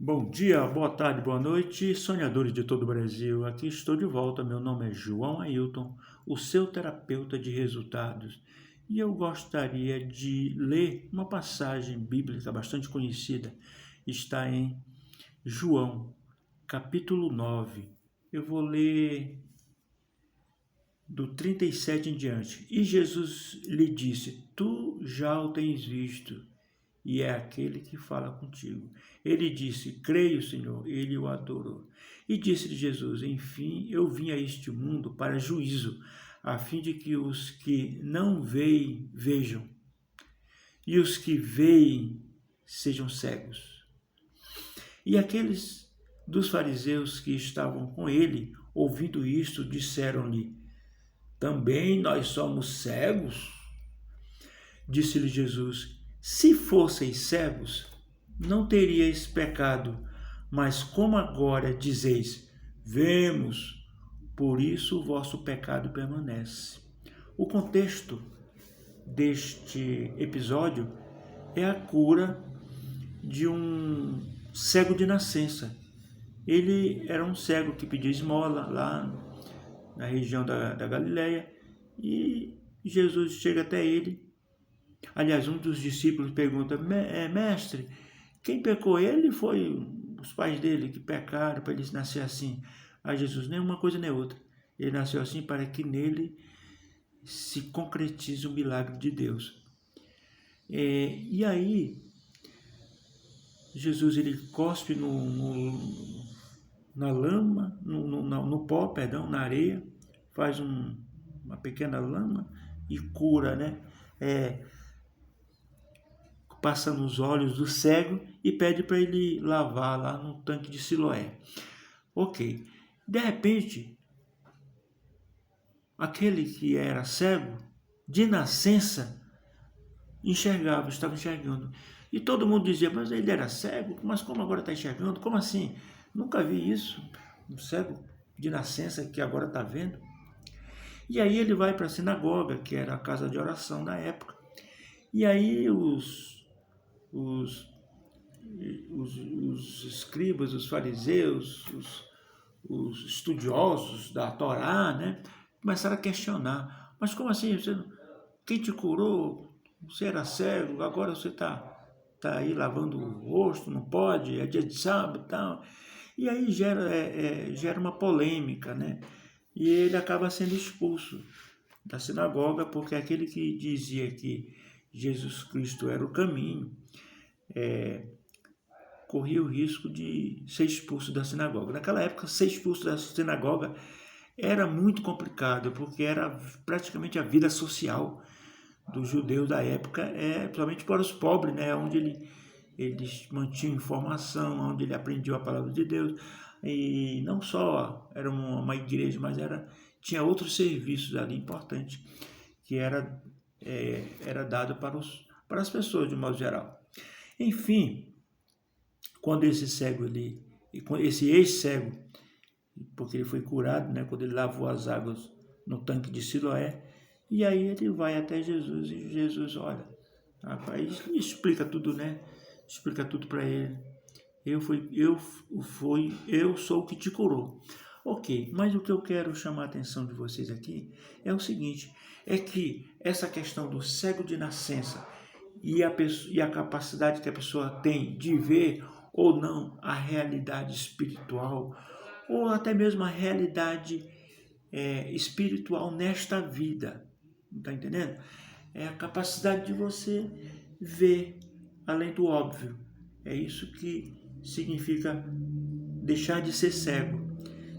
Bom dia, boa tarde, boa noite, sonhadores de todo o Brasil. Aqui estou de volta. Meu nome é João Ailton, o seu terapeuta de resultados. E eu gostaria de ler uma passagem bíblica bastante conhecida. Está em João, capítulo 9. Eu vou ler do 37 em diante. E Jesus lhe disse: Tu já o tens visto, e é aquele que fala contigo. Ele disse: Creio, Senhor. Ele o adorou. E disse-lhe Jesus: Enfim, eu vim a este mundo para juízo, a fim de que os que não veem vejam, e os que veem sejam cegos. E aqueles dos fariseus que estavam com ele, ouvindo isto, disseram-lhe: Também nós somos cegos? Disse-lhe Jesus: Se fosseis cegos, não teríeis pecado, mas como agora dizeis: Vemos, por isso o vosso pecado permanece. O contexto deste episódio é a cura de um cego de nascença. Ele era um cego que pedia esmola lá na região da Galileia, e Jesus chega até ele. Aliás, um dos discípulos pergunta: Mestre, quem pecou? Ele foi os pais dele que pecaram para ele nascer assim? Aí Jesus: nem uma coisa nem outra. Ele nasceu assim para que nele se concretize o milagre de Deus. E aí, Jesus ele cospe na lama, no pó, perdão, na areia, faz uma pequena lama e cura, né? Passa nos olhos do cego e pede para ele lavar lá no tanque de Siloé. Ok. De repente, aquele que era cego, de nascença, estava enxergando. E todo mundo dizia: mas ele era cego? Mas como agora está enxergando? Como assim? Nunca vi isso. Um cego de nascença que agora está vendo. E aí ele vai para a sinagoga, que era a casa de oração da época. E aí os escribas, os fariseus, os estudiosos da Torá, né, começaram a questionar: mas como assim? Quem te curou? Você era cego, agora você está aí lavando o rosto, não pode, é dia de sábado e tal. E aí gera uma polêmica, né? E ele acaba sendo expulso da sinagoga, porque aquele que dizia que Jesus Cristo era o caminho, corria o risco de ser expulso da sinagoga. Naquela época, ser expulso da sinagoga era muito complicado, porque era praticamente a vida social dos judeus da época, principalmente para os pobres, né, onde eles mantinham informação, onde ele aprendia a palavra de Deus. E não só era uma igreja, mas tinha outros serviços ali importantes que era dado para as pessoas de modo geral. Enfim, quando esse ex-cego, porque ele foi curado, né, quando ele lavou as águas no tanque de Siloé, e aí ele vai até Jesus, e Jesus: olha, rapaz, explica tudo, né? Explica tudo para ele. Eu sou o que te curou. Ok, mas o que eu quero chamar a atenção de vocês aqui é o seguinte: é que essa questão do cego de nascença e a capacidade que a pessoa tem de ver ou não a realidade espiritual, ou até mesmo a realidade espiritual nesta vida, está entendendo? É a capacidade de você ver além do óbvio. É isso que significa deixar de ser cego.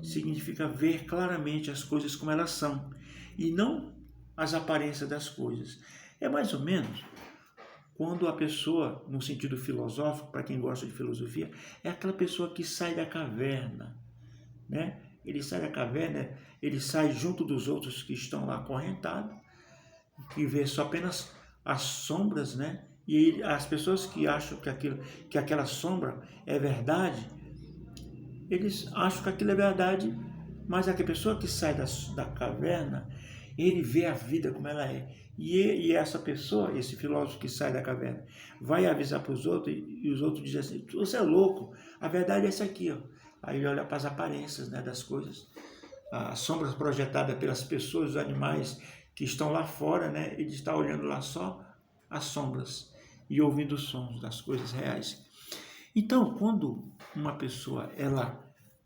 Significa ver claramente as coisas como elas são e não as aparências das coisas. É mais ou menos quando a pessoa, no sentido filosófico, para quem gosta de filosofia, é aquela pessoa que sai da caverna, né? Ele sai da caverna, ele sai junto dos outros que estão lá acorrentados, que vê só apenas as sombras, né? E as pessoas que acham que aquela sombra é verdade, eles acham que aquilo é verdade, mas a pessoa que sai da caverna, ele vê a vida como ela é. E essa pessoa, esse filósofo que sai da caverna, vai avisar para os outros e os outros dizem assim, você é louco, a verdade é essa aqui, ó. Aí ele olha para as aparências, né, das coisas, as sombras projetadas pelas pessoas, os animais que estão lá fora, né, ele está olhando lá só as sombras e ouvindo os sons das coisas reais. Então, quando uma pessoa ela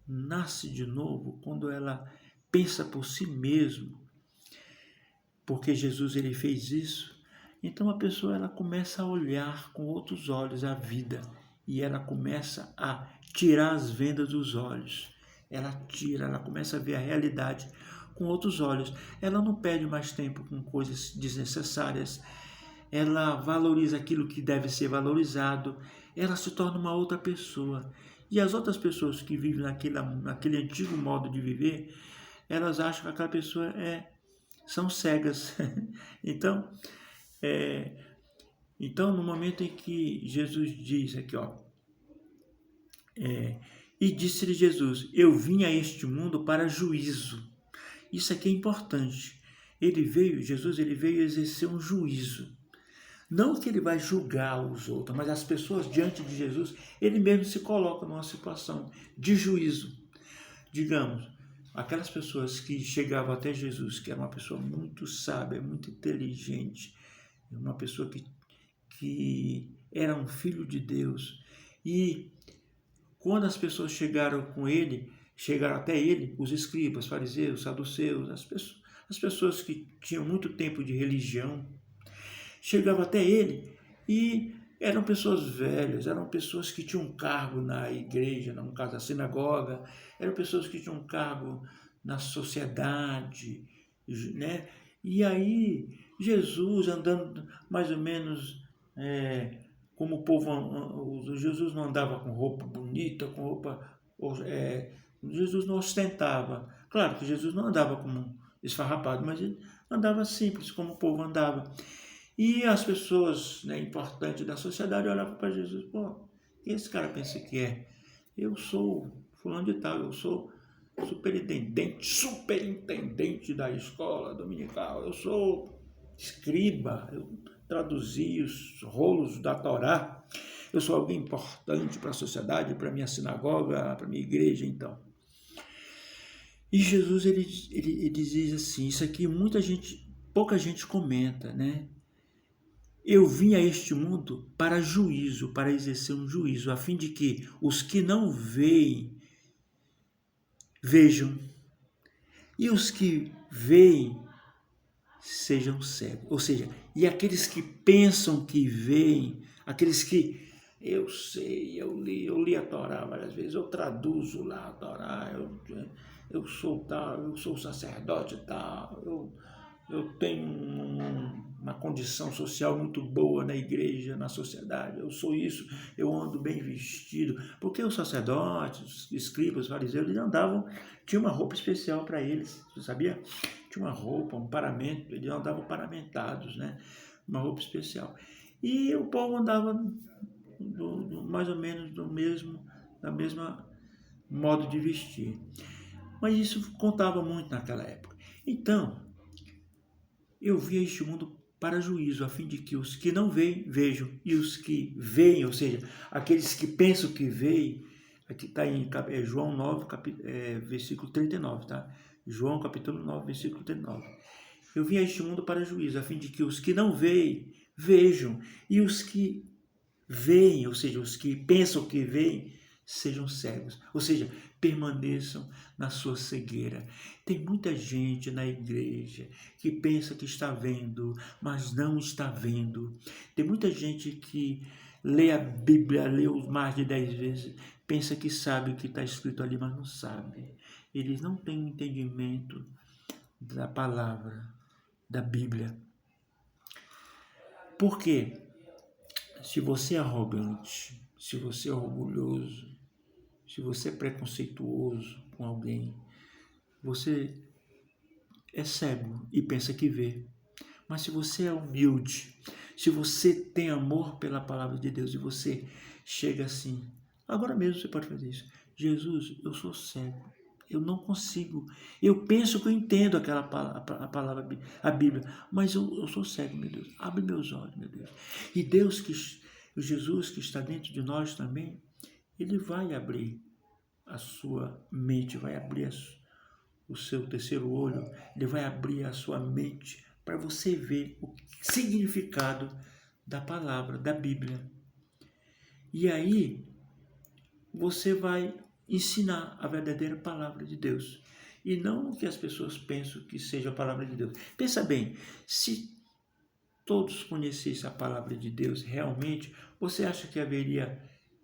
nasce de novo, quando ela pensa por si mesmo, porque Jesus ele fez isso, então a pessoa ela começa a olhar com outros olhos a vida e ela começa a tirar as vendas dos olhos. Ela começa a ver a realidade com outros olhos. Ela não perde mais tempo com coisas desnecessárias. Ela valoriza aquilo que deve ser valorizado. Ela se torna uma outra pessoa. E as outras pessoas que vivem naquele antigo modo de viver, elas acham que aquela pessoa são cegas. Então, no momento em que Jesus diz aqui, ó, e disse-lhe Jesus, eu vim a este mundo para juízo. Isso aqui é importante. Jesus veio exercer um juízo. Não que ele vai julgar os outros, mas as pessoas diante de Jesus, ele mesmo se coloca numa situação de juízo. Digamos, aquelas pessoas que chegavam até Jesus, que era uma pessoa muito sábia, muito inteligente, uma pessoa que era um filho de Deus. E quando as pessoas chegaram até ele, os escribas, fariseus, saduceus, as pessoas que tinham muito tempo de religião, chegavam até ele e eram pessoas velhas, eram pessoas que tinham um cargo na igreja, no caso da sinagoga, eram pessoas que tinham um cargo na sociedade, né? E aí Jesus andando mais ou menos como o povo, Jesus não andava com roupa bonita, com roupa, Jesus não ostentava. Claro que Jesus não andava como esfarrapado, mas ele andava simples, como o povo andava. E as pessoas, né, importantes da sociedade olhavam para Jesus, pô, quem esse cara pensa que é? Eu sou fulano de tal, eu sou superintendente da escola dominical, eu sou escriba, eu traduzi os rolos da Torá, eu sou alguém importante para a sociedade, para a minha sinagoga, para a minha igreja, então. E Jesus, ele diz assim, isso aqui pouca gente comenta, né? Eu vim a este mundo para juízo, para exercer um juízo, a fim de que os que não veem, vejam, e os que veem, sejam cegos. Ou seja, e aqueles que pensam que veem, aqueles que eu sei, eu li a Torá várias vezes, eu traduzo lá a Torá, eu sou tal, eu sou sacerdote tal, eu tenho uma condição social muito boa na igreja, na sociedade, eu sou isso, eu ando bem vestido, porque os sacerdotes, os escribas, os fariseus, eles andavam, tinha uma roupa especial para eles, você sabia? Tinha uma roupa, um paramento, eles andavam paramentados, né? Uma roupa especial. E o povo andava mais ou menos da mesma modo de vestir. Mas isso contava muito naquela época. Então, eu vim a este mundo para juízo, a fim de que os que não veem, vejam, e os que veem, ou seja, aqueles que pensam que veem, aqui está em João 9, versículo 39, tá? João capítulo 9, versículo 39. Eu vim a este mundo para juízo, a fim de que os que não veem, vejam, e os que veem, ou seja, os que pensam que veem, sejam cegos, ou seja, permaneçam na sua cegueira. Tem muita gente na igreja que pensa que está vendo, mas não está vendo. Tem muita gente que lê a Bíblia, leu mais de 10 vezes, pensa que sabe o que está escrito ali, mas não sabe. Eles não têm um entendimento da palavra, da Bíblia. Por quê? Se você é arrogante, se você é orgulhoso, se você é preconceituoso com alguém, você é cego e pensa que vê. Mas se você é humilde, se você tem amor pela palavra de Deus e você chega assim, agora mesmo você pode fazer isso. Jesus, eu sou cego. Eu não consigo. Eu penso que eu entendo aquela a palavra, a Bíblia, mas eu sou cego, meu Deus. Abre meus olhos, meu Deus. E Deus, o Jesus que está dentro de nós também, ele vai abrir a sua mente, vai abrir o seu terceiro olho, ele vai abrir a sua mente para você ver o significado da palavra, da Bíblia. E aí você vai ensinar a verdadeira palavra de Deus. E não o que as pessoas pensam que seja a palavra de Deus. Pensa bem, se todos conhecessem a palavra de Deus realmente, você acha que haveria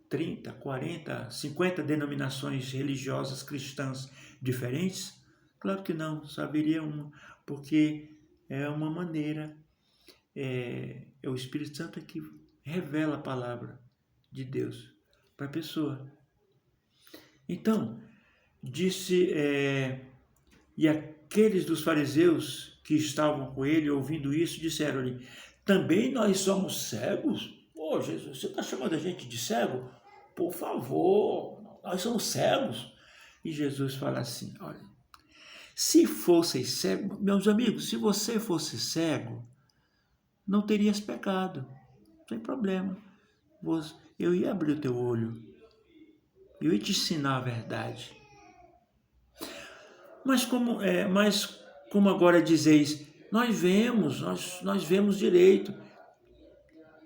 30, 40, 50 denominações religiosas cristãs diferentes? Claro que não, só haveria uma, porque é uma maneira, é o Espírito Santo que revela a palavra de Deus para a pessoa. Então, disse, e aqueles dos fariseus que estavam com ele, ouvindo isso, disseram-lhe, também nós somos cegos? Pô, Jesus, você está chamando a gente de cego? Por favor, nós somos cegos. E Jesus fala assim, olha, se fosseis cegos, meus amigos, se você fosse cego, não terias pecado, sem problema. Eu ia abrir o teu olho, eu ia te ensinar a verdade. Mas como agora dizeis, nós vemos direito,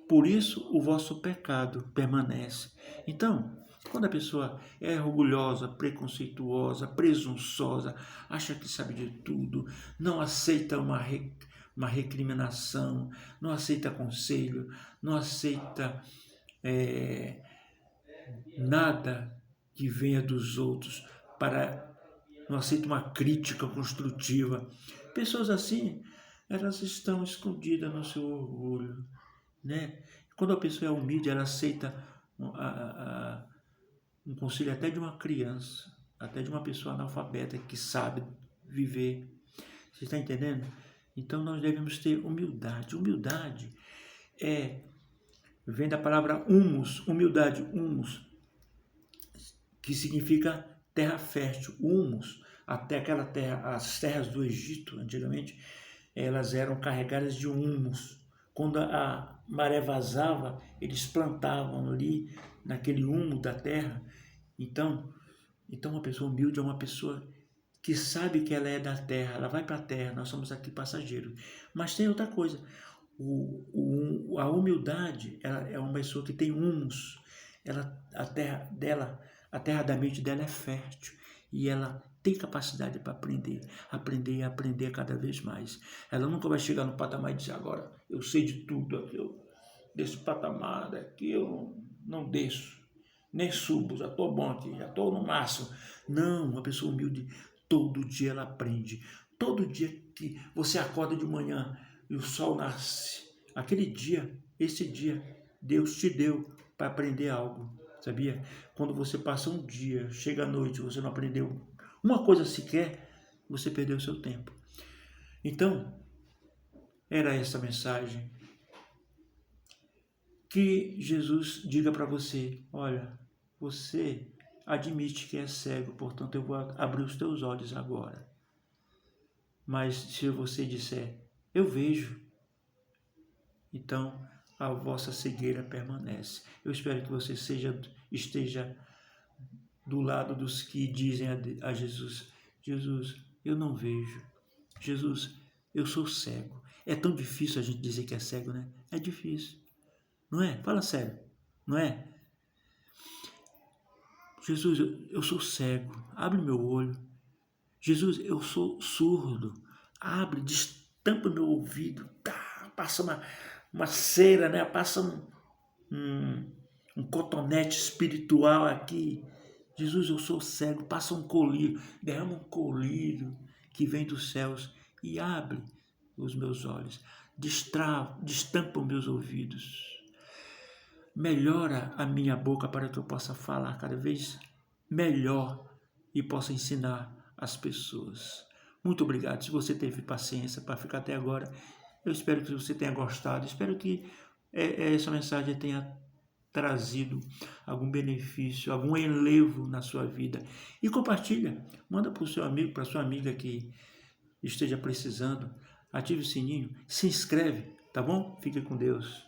por isso o vosso pecado permanece. Então, quando a pessoa é orgulhosa, preconceituosa, presunçosa, acha que sabe de tudo, não aceita uma recriminação, não aceita conselho, não aceita nada que venha dos outros, não aceita uma crítica construtiva. Pessoas assim, elas estão escondidas no seu orgulho, né? Quando a pessoa é humilde, ela aceita um conselho até de uma criança, até de uma pessoa analfabeta que sabe viver. Você está entendendo? Então nós devemos ter humildade. Humildade vem da palavra humus, humildade, humus, que significa terra fértil. Humus, até aquela terra, as terras do Egito, antigamente, elas eram carregadas de humus. Quando a maré vazava, eles plantavam ali, naquele humo da terra. Então uma pessoa humilde é uma pessoa que sabe que ela é da terra, ela vai para a terra, nós somos aqui passageiros. Mas tem outra coisa, a humildade, ela é uma pessoa que tem humus, a terra da mente dela é fértil e ela tem capacidade para aprender cada vez mais. Ela nunca vai chegar no patamar e dizer, agora eu sei de tudo, desse patamar daqui eu não desço, nem subo, já estou bom aqui, já estou no máximo. Não, uma pessoa humilde, todo dia ela aprende. Todo dia que você acorda de manhã e o sol nasce, esse dia, Deus te deu para aprender algo, sabia? Quando você passa um dia, chega à noite, você não aprendeu uma coisa sequer, você perdeu o seu tempo. Então, era essa mensagem. Que Jesus diga para você, olha, você admite que é cego, portanto eu vou abrir os teus olhos agora. Mas se você disser, eu vejo, então a vossa cegueira permanece. Eu espero que você esteja do lado dos que dizem a Jesus, Jesus, eu não vejo. Jesus, eu sou cego. É tão difícil a gente dizer que é cego, né? É difícil. Não é? Fala sério. Não é? Jesus, eu sou cego. Abre meu olho. Jesus, eu sou surdo. Abre, destampa meu ouvido. Tá, passa uma cera, né? Passa um cotonete espiritual aqui. Jesus, eu sou cego. Passa um colírio. Derrama um colírio que vem dos céus e abre os meus olhos. Destampa os meus ouvidos. Melhora a minha boca para que eu possa falar cada vez melhor e possa ensinar as pessoas. Muito obrigado. Se você teve paciência para ficar até agora, eu espero que você tenha gostado. Espero que essa mensagem tenha trazido algum benefício, algum enlevo na sua vida. E compartilha, manda para o seu amigo, para a sua amiga que esteja precisando. Ative o sininho, se inscreve, tá bom? Fique com Deus.